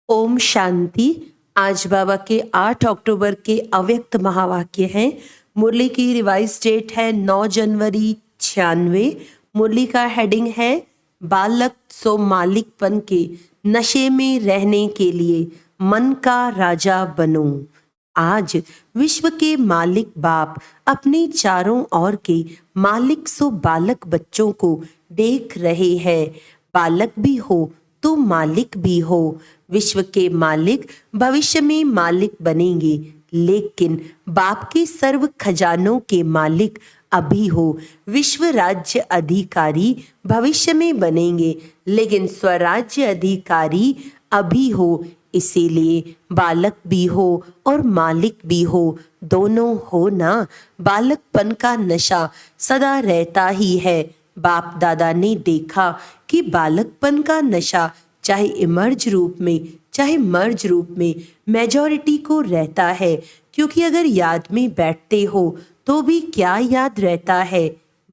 ओम शांति। आज बाबा के 8 अक्टूबर के अव्यक्त महावाक्य हैं। मुरली की रिवाइज डेट है 9 जनवरी 96। मुरली का हेडिंग है बालक सो मालिकपन के नशे में रहने के लिए मन का राजा बनो। आज विश्व के मालिक बाप अपने चारों ओर के मालिक सो बालक बच्चों को देख रहे हैं। बालक भी हो तो मालिक भी हो। विश्व के मालिक भविष्य में मालिक बनेंगे, लेकिन बाप के सर्व खजानों के मालिक अभी हो। विश्व राज्य अधिकारी भविष्य में बनेंगे, लेकिन स्वराज्य अधिकारी अभी हो। इसीलिए बालक भी हो और मालिक भी हो, दोनों हो ना। बालकपन का नशा सदा रहता ही है। बाप दादा ने देखा कि बालकपन का नशा चाहे इमर्ज रूप में चाहे मर्ज रूप में मेजॉरिटी को रहता है, क्योंकि अगर याद में बैठते हो तो भी क्या याद रहता है?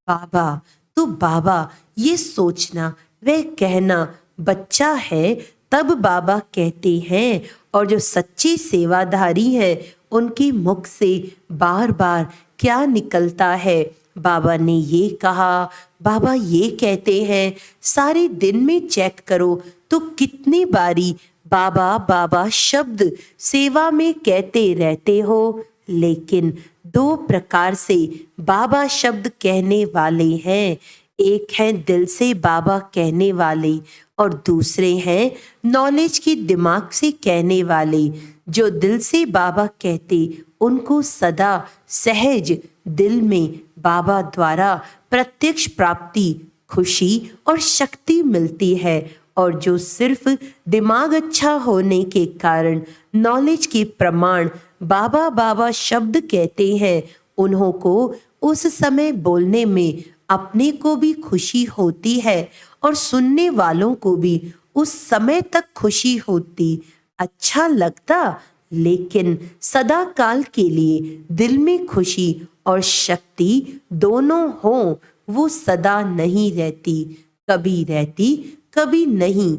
बाबा। तो बाबा ये सोचना वह कहना बच्चा है, तब बाबा कहते हैं। और जो सच्चे सेवाधारी हैं उनके मुख से बार बार क्या निकलता है? बाबा ने ये कहा, बाबा ये कहते हैं। सारे दिन में चेक करो तो कितनी बारी बाबा बाबा शब्द सेवा में कहते रहते हो। लेकिन दो प्रकार से बाबा शब्द कहने वाले हैं। एक है दिल से बाबा कहने वाले और दूसरे हैं नॉलेज की दिमाग से कहने वाले। जो दिल से बाबा कहते उनको सदा सहज दिल में बाबा द्वारा प्रत्यक्ष प्राप्ति, खुशी और शक्ति मिलती है। और जो सिर्फ दिमाग अच्छा होने के कारण नॉलेज के प्रमाण बाबा बाबा शब्द कहते हैं, उन्हों को उस समय बोलने में अपने को भी खुशी होती है और सुनने वालों को भी उस समय तक खुशी होती, अच्छा लगता। लेकिन सदा काल के लिए दिल में खुशी और शक्ति दोनों हों, वो सदा नहीं रहती। कभी रहती कभी नहीं।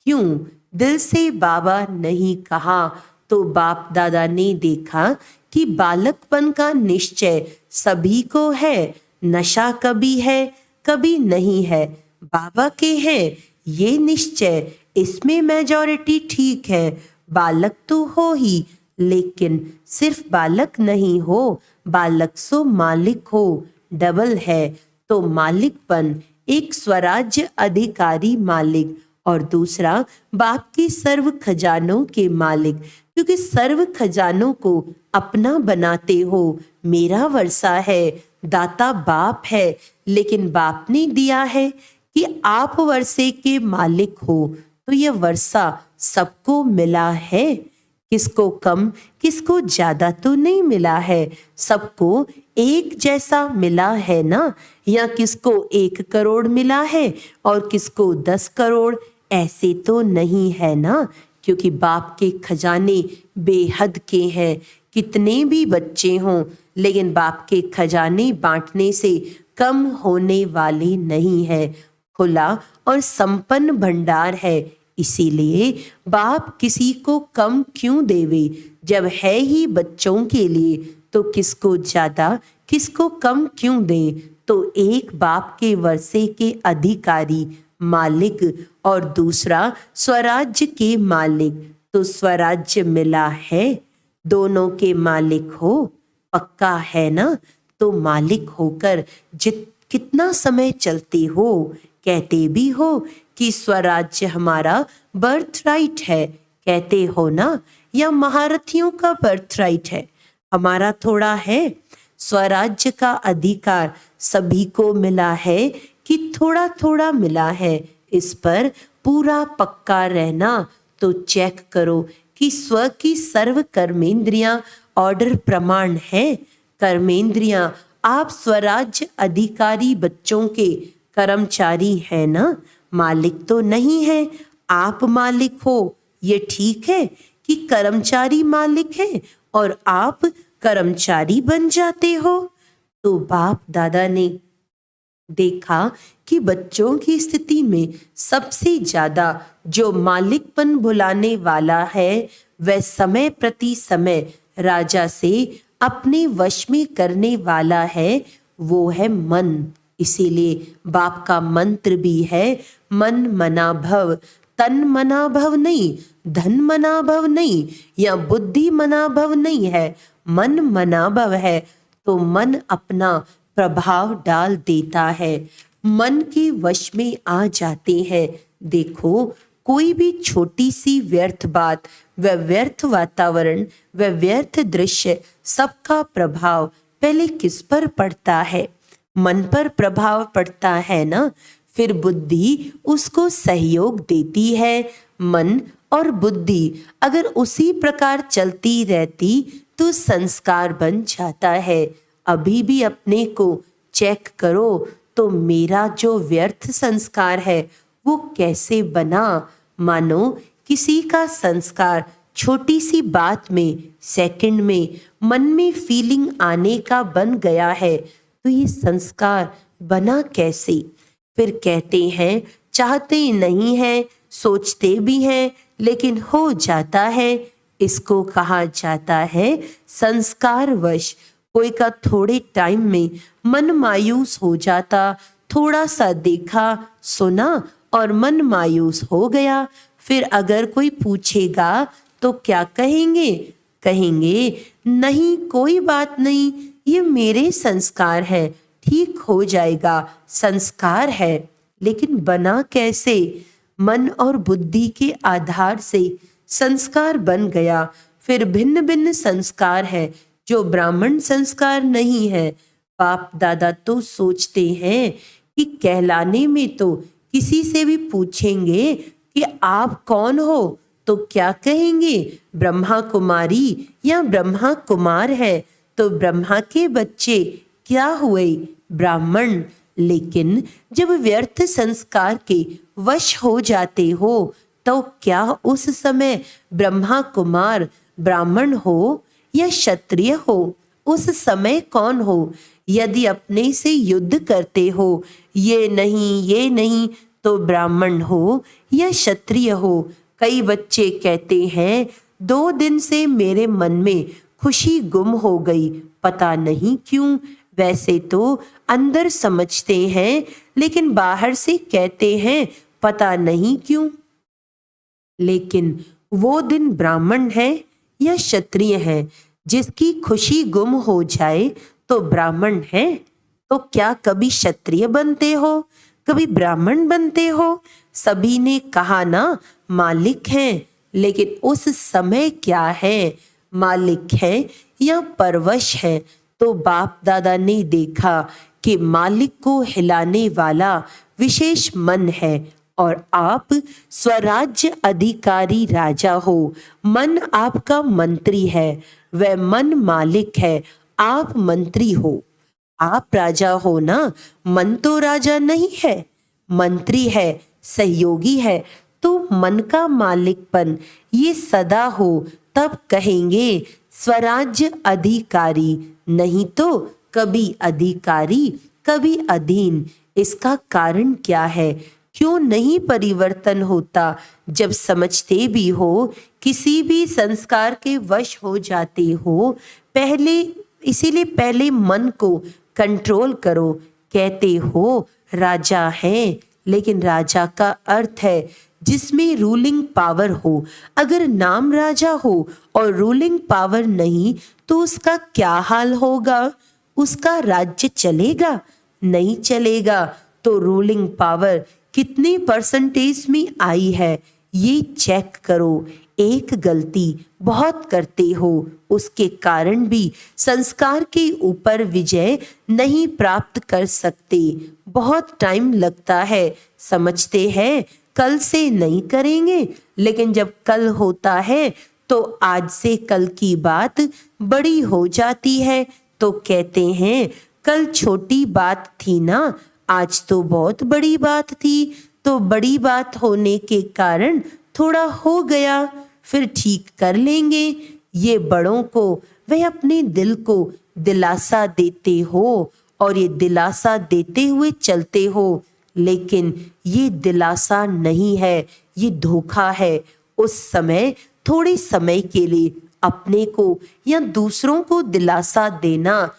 क्यों? दिल से बाबा नहीं कहा तो बाप दादा ने देखा कि बालकपन का निश्चय सभी को है। नशा कभी है कभी नहीं है। बाबा के हैं ये निश्चय, इसमें मेजॉरिटी ठीक है। बालक तो हो ही, लेकिन सिर्फ बालक नहीं हो, बालक सो मालिक हो, डबल है। तो मालिकपन एक स्वराज्य अधिकारी मालिक और दूसरा बाप के सर्व खजानों के मालिक। क्योंकि सर्व खजानों को अपना बनाते हो। मेरा वर्षा है, दाता बाप है, लेकिन बाप ने दिया है कि आप वर्षे के मालिक हो। तो यह वर्षा सबको मिला है। किसको कम किसको ज्यादा तो नहीं मिला है, सबको एक जैसा मिला है ना। या किसको 1 करोड़ मिला है और किसको 10 करोड़, ऐसे तो नहीं है ना। क्योंकि बाप के खजाने बेहद के हैं। कितने भी बच्चे हों, लेकिन बाप के खजाने बांटने से कम होने वाले नहीं है। खुला और संपन्न भंडार है। इसीलिए बाप किसी को कम क्यों देवे? जब है ही बच्चों के लिए, तो किसको ज्यादा किसको कम क्यों दे? तो एक बाप के वर्षे के अधिकारी मालिक और दूसरा स्वराज्य के मालिक। तो स्वराज्य मिला है, दोनों के मालिक हो, पक्का है ना। तो मालिक होकर कितना समय चलते हो? कहते भी हो कि स्वराज्य हमारा बर्थ राइट है, कहते हो ना। या महारथियों का बर्थ राइट है, हमारा थोड़ा है। स्वराज्य का अधिकार सभी को मिला है कि थोड़ा थोड़ा मिला है? इस पर पूरा पक्का रहना। तो चेक करो कि स्व की सर्व कर्मेंद्रियां ऑर्डर प्रमाण है। कर्मेंद्रियां आप स्वराज्य अधिकारी बच्चों के कर्मचारी है ना, मालिक तो नहीं है। आप मालिक हो, ये ठीक है कि कर्मचारी मालिक है और आप कर्मचारी बन जाते हो? तो बाप दादा ने देखा कि बच्चों की स्थिति में सबसे ज्यादा जो मालिकपन बुलाने वाला है वह समय प्रति समय राजा से अपने वश में करने वाला है, वो है मन। इसीलिए बाप का मंत्र भी है मन मना भव। तन मना भव नहीं, धन मना भव नहीं, या बुद्धि मना भव नहीं है, मन मना भव है। तो मन अपना प्रभाव डाल देता है, मन के वश में आ जाते हैं। देखो कोई भी छोटी सी व्यर्थ बात, वह व्यर्थ वातावरण, वह व्यर्थ दृश्य, सबका प्रभाव पहले किस पर पड़ता है? मन पर प्रभाव पड़ता है ना। फिर बुद्धि उसको सहयोग देती है। मन और बुद्धि अगर उसी प्रकार चलती रहती तो संस्कार बन जाता है। अभी भी अपने को चेक करो तो मेरा जो व्यर्थ संस्कार है वो कैसे बना। मानो किसी का संस्कार छोटी सी बात में, सेकंड में मन में फीलिंग आने का बन गया है, तो ये संस्कार बना कैसे? फिर कहते हैं चाहते नहीं हैं, सोचते भी हैं, लेकिन हो जाता है। इसको कहा जाता है संस्कार वश। कोई का थोड़े टाइम में मन मायूस हो जाता, थोड़ा सा देखा सुना और मन मायूस हो गया। फिर अगर कोई पूछेगा तो क्या कहेंगे? कहेंगे नहीं कोई बात नहीं, ये मेरे संस्कार है, ठीक हो जाएगा, संस्कार है। लेकिन बना कैसे? मन और बुद्धि के आधार से संस्कार बन गया। फिर भिन्न भिन्न संस्कार है जो ब्राह्मण संस्कार नहीं है। बाप दादा तो सोचते हैं कि कहलाने में तो किसी से भी पूछेंगे कि आप कौन हो तो क्या कहेंगे? ब्रह्मा कुमारी या ब्रह्मा कुमार है। तो ब्रह्मा के बच्चे क्या हुए? ब्राह्मण। लेकिन जब व्यर्थ संस्कार के वश हो जाते हो तो क्या उस समय ब्रह्मा कुमार ब्राह्मण हो या क्षत्रिय हो? उस समय कौन हो? यदि अपने से युद्ध करते हो, ये नहीं तो ब्राह्मण हो या क्षत्रिय हो। कई बच्चे कहते हैं 2 दिन से मेरे मन में खुशी गुम हो गई, पता नहीं क्यों। वैसे तो अंदर समझते हैं लेकिन बाहर से कहते हैं पता नहीं क्यों। लेकिन वो दिन ब्राह्मण है या क्षत्रिय है? जिसकी खुशी गुम हो जाए तो ब्राह्मण है। तो क्या कभी क्षत्रिय बनते हो, कभी ब्राह्मण बनते हो? सभी ने कहा ना मालिक हैं, लेकिन उस समय क्या है? मालिक है या परवश है? तो बाप दादा ने देखा कि मालिक को हिलाने वाला विशेष मन है और आप स्वराज्य अधिकारी राजा हो। मन आपका मंत्री है, वह मन मालिक है, आप मंत्री हो। आप राजा हो ना, मन तो राजा नहीं है, मंत्री है, सहयोगी है। तो मन का मालिकपन ये सदा हो तब कहेंगे स्वराज्य अधिकारी, नहीं तो कभी अधिकारी कभी अधीन। इसका कारण क्या है? क्यों नहीं परिवर्तन होता? जब समझते भी हो, किसी भी संस्कार के वश हो जाते हो, पहले इसीलिए पहले मन को कंट्रोल करो। कहते हो राजा हैं, लेकिन राजा का अर्थ है जिसमें रूलिंग पावर हो। अगर नाम राजा हो और रूलिंग पावर नहीं तो उसका क्या हाल होगा? उसका राज्य चलेगा? नहीं चलेगा। तो रूलिंग पावर कितनी परसेंटेज में आई है ये चेक करो। एक गलती बहुत करते हो, उसके कारण भी संस्कार के ऊपर विजय नहीं प्राप्त कर सकते। बहुत टाइम लगता है। समझते हैं कल से नहीं करेंगे, लेकिन जब कल होता है तो आज से कल की बात बड़ी हो जाती है। तो कहते हैं कल छोटी बात थी ना, आज तो बहुत बड़ी बात थी। तो बड़ी बात होने के कारण थोड़ा हो गया, फिर ठीक कर लेंगे। ये बड़ों को वह अपने दिल को दिलासा देते हो और ये दिलासा देते हुए चलते हो, लेकिन ये दिलासा नहीं है, ये धोखा है। उस समय थोड़े समय के लिए अपने को या दूसरों को दिलासा देना,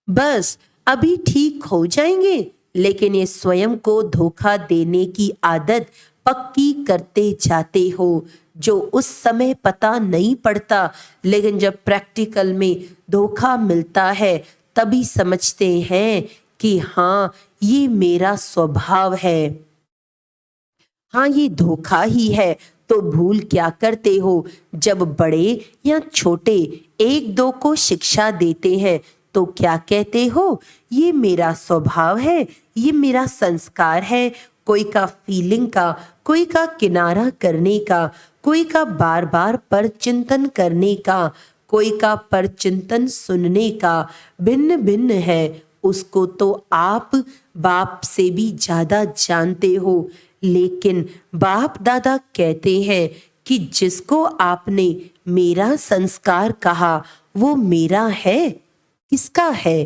बस अभी ठीक हो जाएंगे, लेकिन ये स्वयं को धोखा देने की आदत पक्की करते जाते हो, जो उस समय पता नहीं पड़ता, लेकिन जब प्रैक्टिकल में धोखा मिलता है तभी समझते हैं कि हाँ, ये मेरा स्वभाव है, हाँ ये धोखा ही है। तो भूल क्या करते हो, जब बड़े या छोटे एक दो को शिक्षा देते हैं तो क्या कहते हो, ये मेरा स्वभाव है, ये मेरा संस्कार है। कोई का फीलिंग का, कोई का किनारा करने का, कोई का बार बार परचिंतन करने का, कोई का परचिंतन सुनने का भिन्न भिन्न है। उसको तो आप बाप से भी ज्यादा जानते हो, लेकिन बाप दादा कहते हैं कि जिसको आपने मेरा संस्कार कहा वो मेरा है। किसका है?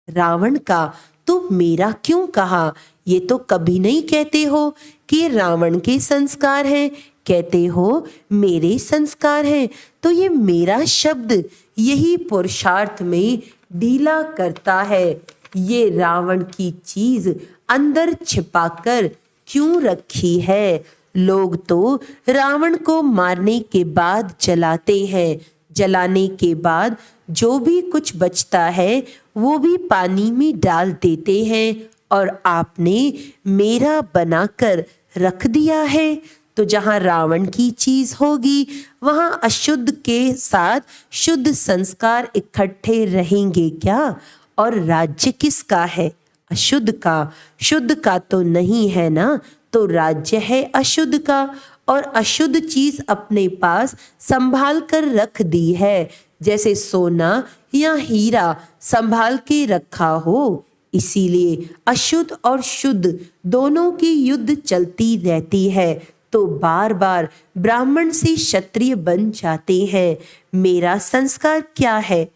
रावण का। तो मेरा क्यों कहा? ये तो कभी नहीं कहते हो कि रावण के संस्कार हैं, कहते हो मेरे संस्कार हैं। तो ये मेरा शब्द यही पुरुषार्थ में ढीला करता है। ये रावण की चीज अंदर छिपाकर क्यों रखी है? लोग तो रावण को मारने के बाद जलाते हैं, जलाने के बाद जो भी कुछ बचता है वो भी पानी में डाल देते हैं, और आपने मेरा बनाकर रख दिया है। तो जहाँ रावण की चीज होगी वहाँ अशुद्ध के साथ शुद्ध संस्कार इकट्ठे रहेंगे क्या? और राज्य किसका है? अशुद्ध का। शुद्ध का तो नहीं है ना, तो राज्य है अशुद्ध का। और अशुद्ध चीज अपने पास संभाल कर रख दी है, जैसे सोना या हीरा संभाल के रखा हो। इसीलिए अशुद्ध और शुद्ध दोनों की युद्ध चलती रहती है। तो बार बार ब्राह्मण से क्षत्रिय बन जाते हैं। मेरा संस्कार क्या है?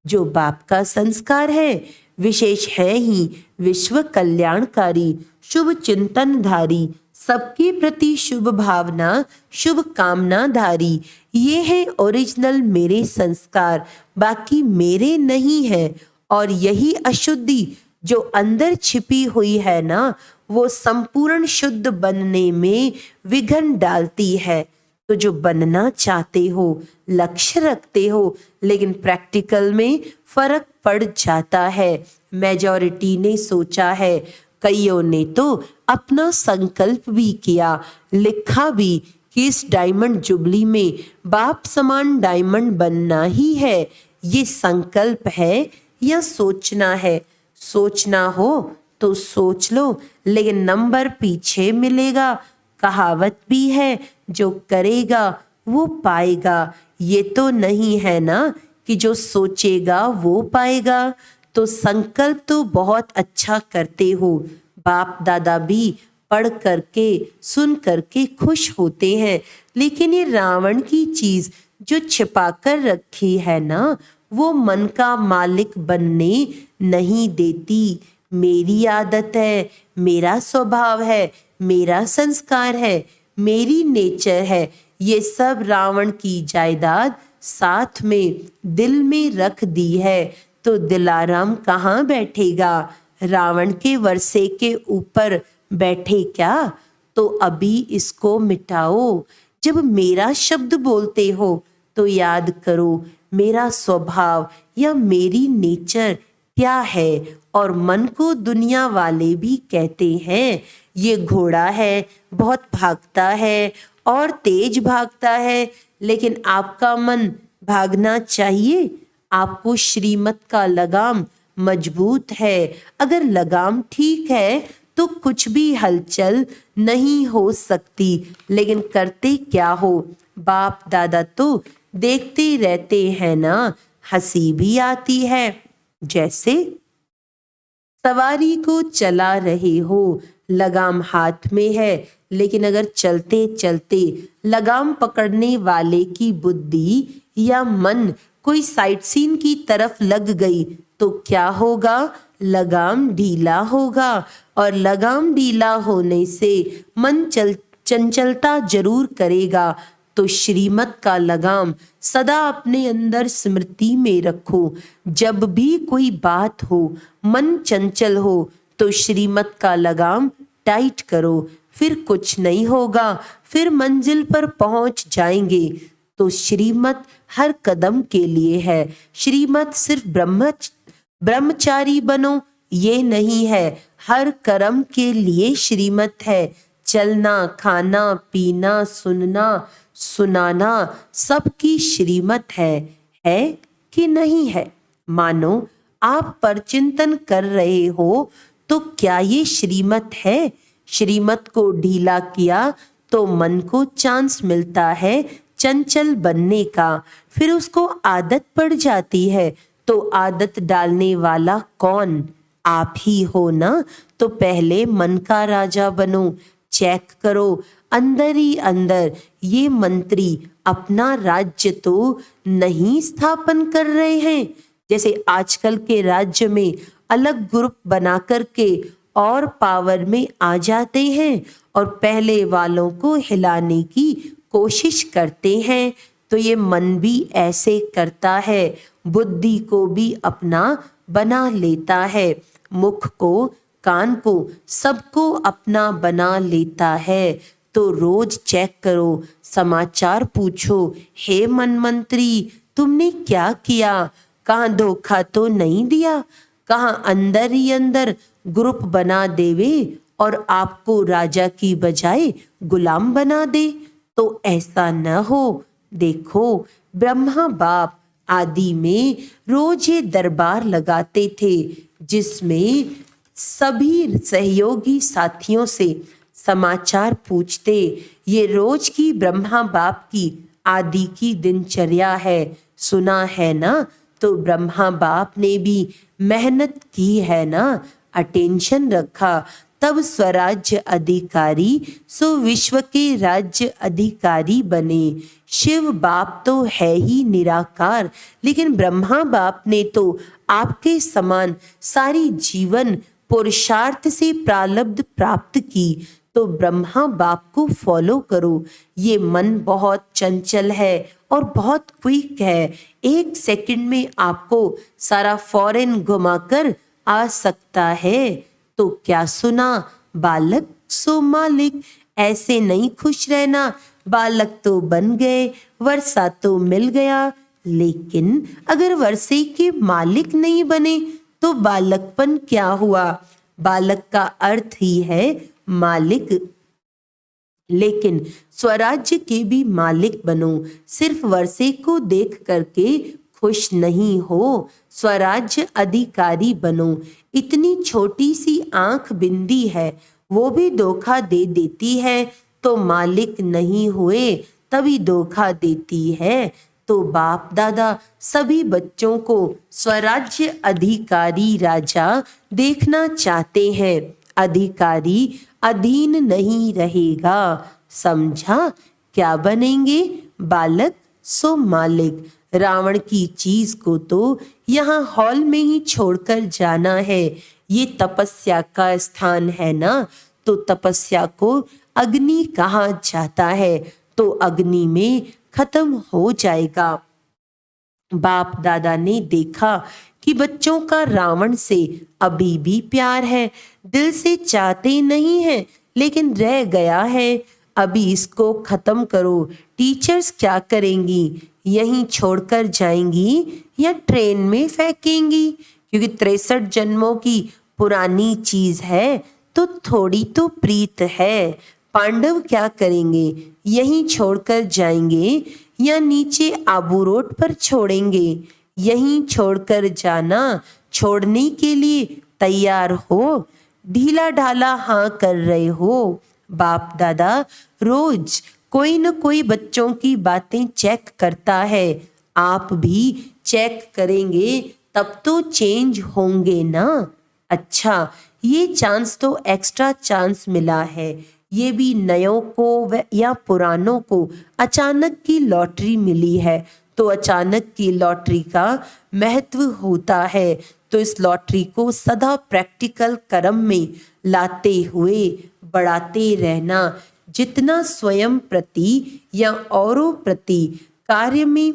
जो बाप का संस्कार है, विशेष है ही विश्व कल्याणकारी, शुभ चिंतनधारी, सबके प्रति शुभ भावना, शुभ कामनाधारी। ये है ओरिजिनल मेरे संस्कार, बाकी मेरे नहीं है। और यही अशुद्धि जो अंदर छिपी हुई है ना, वो संपूर्ण शुद्ध बनने में विघ्न डालती है। तो जो बनना चाहते हो, लक्ष्य रखते हो, लेकिन प्रैक्टिकल में फर्क पड़ जाता है। मेजॉरिटी ने सोचा है, कईयों ने तो अपना संकल्प भी किया, लिखा भी कि इस डायमंड जुबली में बाप समान डायमंड बनना ही है। ये संकल्प है या सोचना है? सोचना हो तो सोच लो, लेकिन नंबर पीछे मिलेगा। कहावत भी है, जो करेगा वो पाएगा। ये तो नहीं है ना कि जो सोचेगा वो पाएगा। तो संकल्प तो बहुत अच्छा करते हो, बाप दादा भी पढ़ करके सुन करके खुश होते हैं, लेकिन ये रावण की चीज जो छिपा कर रखी है ना, वो मन का मालिक बनने नहीं देती। मेरी आदत है, मेरा स्वभाव है, मेरा संस्कार है, मेरी नेचर है। ये सब रावण की जायदाद साथ में दिल में रख दी है। तो दिलाराम कहाँ बैठेगा? रावण के वर्षे के ऊपर बैठे क्या? तो अभी इसको मिटाओ। जब मेरा शब्द बोलते हो तो याद करो मेरा स्वभाव या मेरी नेचर क्या है। और मन को दुनिया वाले भी कहते हैं ये घोड़ा है, बहुत भागता है और तेज भागता है, लेकिन आपका मन भागना चाहिए। आपको श्रीमत का लगाम मजबूत है। अगर लगाम ठीक है तो कुछ भी हलचल नहीं हो सकती, लेकिन करते क्या हो? बाप दादा तो देखते रहते हैं ना। हंसी भी आती है, जैसे सवारी को चला रहे हो, लगाम हाथ में है, लेकिन अगर चलते चलते लगाम पकड़ने वाले की बुद्धि या मन कोई साइट सीन की तरफ लग गई तो क्या होगा? लगाम ढीला होगा, और लगाम ढीला होने से मन चंचलता जरूर करेगा। तो श्रीमत का लगाम सदा अपने अंदर स्मृति में रखो। जब भी कोई बात हो, मन चंचल हो, तो श्रीमत का लगाम टाइट करो, फिर कुछ नहीं होगा, फिर मंजिल पर पहुंच जाएंगे। तो श्रीमत हर कदम के लिए है। श्रीमत सिर्फ ब्रह्मचारी बनो ये नहीं है, हर कर्म के लिए श्रीमत है। चलना, खाना, पीना, सुनना, सुनाना सबकी श्रीमत है कि नहीं है? मानो आप परचिंतन कर रहे हो तो क्या ये श्रीमत है? श्रीमत को ढीला किया तो मन को चांस मिलता है चंचल बनने का, फिर उसको आदत पड़ जाती है। तो आदत डालने वाला कौन? आप ही हो ना। तो पहले मन का राजा बनो। चेक करो अंदर ही अंदर ये मंत्री अपना राज्य तो नहीं स्थापन कर रहे हैं। जैसे आजकल के राज्य में अलग ग्रुप बना करके और पावर में आ जाते हैं और पहले वालों को हिलाने की कोशिश करते हैं। तो ये मन भी ऐसे करता है, बुद्धि को भी अपना बना लेता है, मुख को, कान को, सबको अपना बना लेता है। तो रोज चेक करो, समाचार पूछो, हे मन मंत्री तुमने क्या किया? कहाँ धोखा तो नहीं दिया? कहाँ अंदर ही अंदर ग्रुप बना देवे और आपको राजा की बजाय गुलाम बना दे? तो ऐसा न हो। देखो ब्रह्मा बाप आदि में रोज ये दरबार लगाते थे जिसमें सभी सहयोगी साथियों से समाचार पूछते। ये रोज की ब्रह्मा बाप की आदि की दिनचर्या है। सुना है ना? तो ब्रह्मा बाप ने भी मेहनत की है ना, अटेंशन रखा, तब स्वराज्य अधिकारी सो विश्व के राज्य अधिकारी बने। शिव बाप तो है ही निराकार, लेकिन ब्रह्मा बाप ने तो आपके समान सारी जीवन पुरुषार्थ से प्रारब्ध प्राप्त की। तो ब्रह्मा बाप को फॉलो करो। ये मन बहुत चंचल है और बहुत क्विक है, 1 सेकंड में आपको सारा फॉरेन घुमाकर आ सकता है। तो क्या सुना? बालक सो मालिक। ऐसे नहीं खुश रहना, बालक तो बन गए, वर्षा तो मिल गया, लेकिन अगर वर्षे के मालिक नहीं बने तो बालकपन क्या हुआ? बालक का अर्थ ही है मालिक। लेकिन स्वराज्य के भी मालिक बनो। सिर्फ वर्षे को देख करके खुश नहीं हो, स्वराज्य अधिकारी बनो। इतनी छोटी सी आंख बिंदी है, वो भी धोखा दे देती है। तो मालिक नहीं हुए तभी धोखा देती है। तो बाप दादा सभी बच्चों को स्वराज्य अधिकारी राजा देखना चाहते हैं। अधिकारी अधीन नहीं रहेगा, समझा? क्या बनेंगे? बालक सो मालिक। रावण की चीज को तो यहाँ हॉल में ही छोड़कर जाना है। ये तपस्या का स्थान है ना, तो तपस्या को अग्नि कहा जाता है, तो अग्नि में खत्म हो जाएगा। बाप दादा ने देखा कि बच्चों का रावण से अभी भी प्यार है, दिल से चाहते नहीं है, लेकिन रह गया है। अभी इसको खत्म करो। टीचर्स क्या करेंगी? यहीं छोड़कर जाएंगी या ट्रेन में फेंकेंगी? क्योंकि 63 जन्मों की पुरानी चीज है तो थोड़ी तो प्रीत है। पांडव क्या करेंगे? यहीं छोड़कर जाएंगे या नीचे आबू रोड पर छोड़ेंगे? यहीं छोड़कर जाना। छोड़ने के लिए तैयार हो? ढीला ढाला हाँ कर रहे हो? बाप दादा रोज कोई न कोई बच्चों की बातें चेक करता है। आप भी चेक करेंगे तब तो चेंज होंगे ना। अच्छा, ये चांस तो एक्स्ट्रा चांस मिला है। ये भी नयों को या पुरानों को अचानक की लॉटरी मिली है। तो अचानक की लॉटरी का महत्व होता है। तो इस लॉटरी को सदा प्रैक्टिकल कर्म में लाते हुए बढ़ाते रहना। जितना स्वयं प्रति या औरों प्रति कार्य में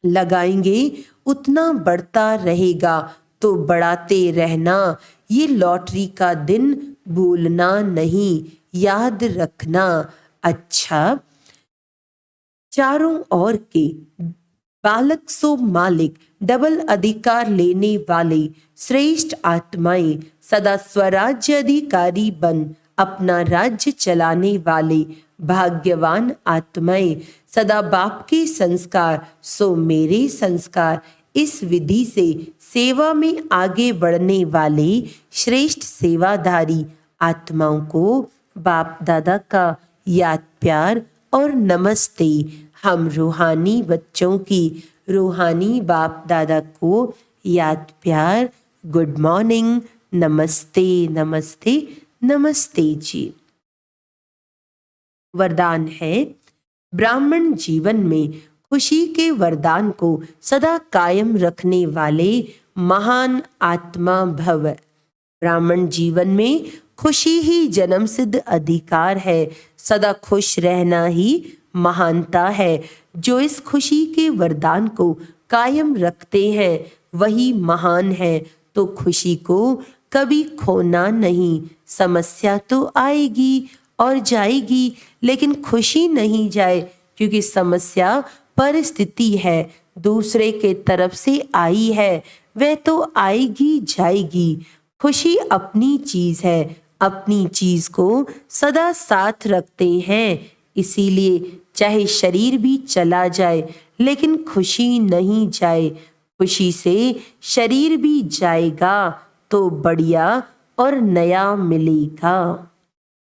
लगाएंगे उतना बढ़ता रहेगा। तो बढ़ाते रहना। ये लॉटरी का दिन भूलना नहीं, याद रखना। अच्छा, चारों ओर के बालक सो मालिक, डबल अधिकार लेने वाले श्रेष्ठ आत्माएं, सदा स्वराज्य अधिकारी बन अपना राज्य चलाने वाले भाग्यवान आत्माएं, सदा बाप के संस्कार सो मेरे संस्कार, इस विधि से सेवा में आगे बढ़ने वाले श्रेष्ठ सेवाधारी आत्माओं को बाप दादा का याद प्यार और नमस्ते। हम रूहानी बच्चों की रूहानी बाप दादा को याद प्यार, गुड मॉर्निंग, नमस्ते नमस्ते नमस्ते जी। वरदान है, ब्राह्मण जीवन में खुशी के वरदान को सदा कायम रखने वाले महान आत्मा भव। ब्राह्मण जीवन में खुशी ही जन्म सिद्ध अधिकार है। सदा खुश रहना ही महानता है। जो इस खुशी के वरदान को कायम रखते हैं वही महान है। तो खुशी को कभी खोना नहीं। समस्या तो आएगी और जाएगी, लेकिन खुशी नहीं जाए, क्योंकि समस्या परिस्थिति है, दूसरे के तरफ से आई है, वह तो आएगी जाएगी। खुशी अपनी चीज है, अपनी चीज को सदा साथ रखते हैं। इसीलिए चाहे शरीर भी चला जाए लेकिन खुशी नहीं जाए। खुशी से शरीर भी जाएगा तो बढ़िया और नया मिलेगा।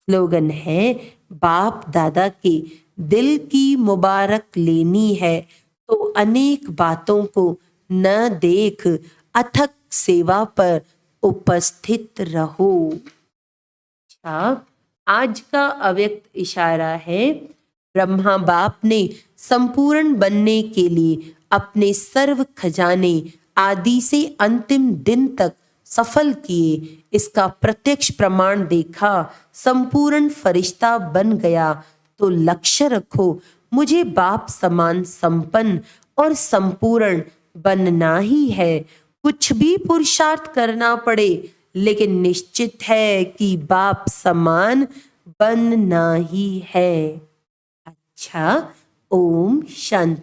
स्लोगन है, बाप दादा के दिल की मुबारक लेनी है तो अनेक बातों को न देख अथक सेवा पर उपस्थित रहो। अच्छा, आज का अव्यक्त इशारा है, ब्रह्मा बाप ने संपूर्ण बनने के लिए अपने सर्व खजाने आदि से अंतिम दिन तक सफल किए। इसका प्रत्यक्ष प्रमाण देखा, संपूर्ण फरिश्ता बन गया। तो लक्ष्य रखो, मुझे बाप समान संपन्न और संपूर्ण बनना ही है। कुछ भी पुरुषार्थ करना पड़े, लेकिन निश्चित है कि बाप समान बनना ही है। अच्छा, ओम शांति।